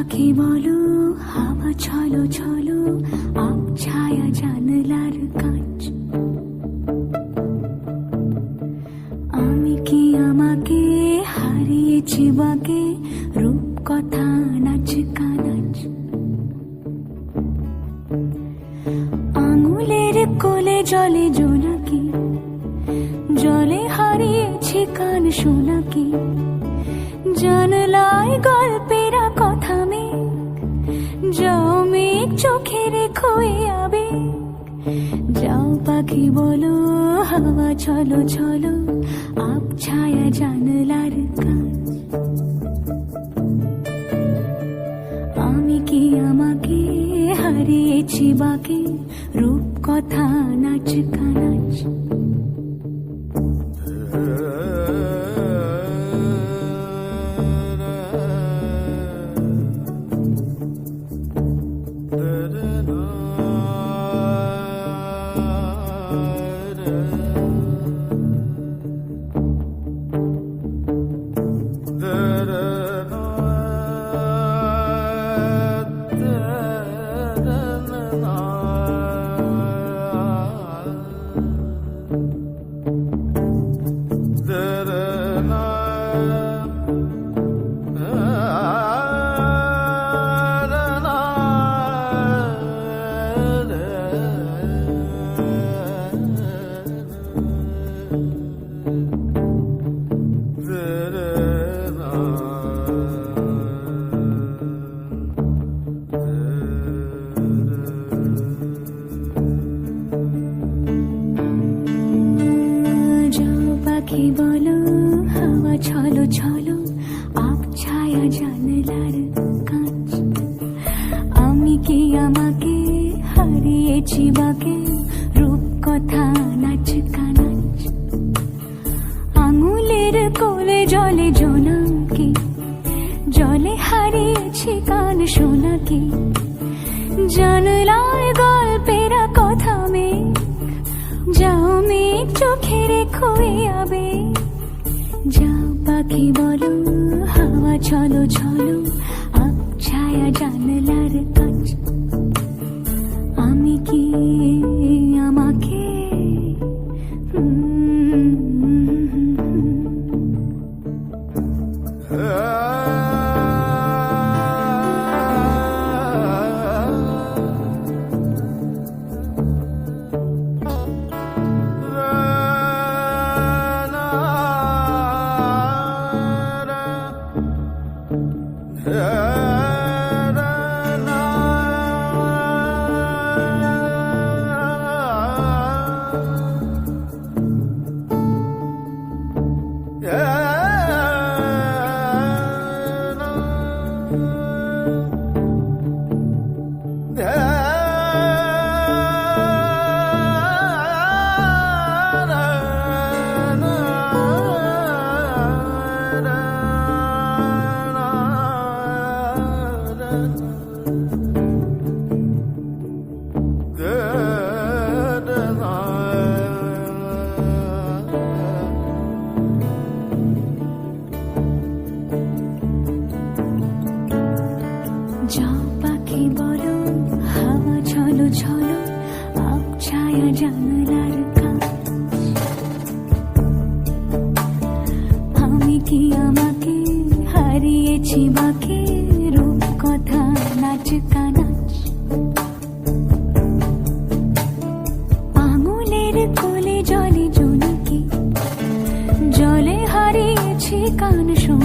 পাখি বলো, হাওয়া ছলো ছলো, আব ছায়া জানলার কাঁচ। আমি কি আমাকে হারিয়েছি বাকে, রূপ কথা নাচ কানাচ। আঙুলের কোলে জলে জোনাকি, জলে হারিয়েছি কান শোনাকি। জানলায় গল্পেরা কথা মেঘ, যাও মেঘ চোখে রেখো এ আবেগ। যাও পাখি বলো, হাওয়া ছলো ছলো, আব ছায়া জানলার কাঁচ। আমি কি আমাকে হারিয়েছি বাকে, রূপ কথা নাচ কানাচ। পাখি বলো, হাওয়া ছলো ছলো, আব ছায়া জানলার কাঁচ। আমি কি আমাকে হারিয়েছি বাকে, রূপ কথা নাচ কানাচ। আঙুলের কোলে জলে জোনাকি, জলে হারিয়েছি কান শোনাকি। জানলায় গল্পেরা কথা মেঘ, যাও মেঘ চোখে রেখো এ আবেগ। যাও পাখি বলো, হাওয়া ছলো ছলো, আব ছায়া জানলার কাঁচ। আমি কি আমাকে যাও পাখি বলো, হাওয়া ছলো ছলো, আব ছায়া জানলার কাঁচ। আমি কি আমাকে হারিয়েছি বাকে, রূপ কথা নাচ কানাচ। আঙুলের কোলে জলে জোনাকি, জলে হারিয়েছি কান শোনাকি।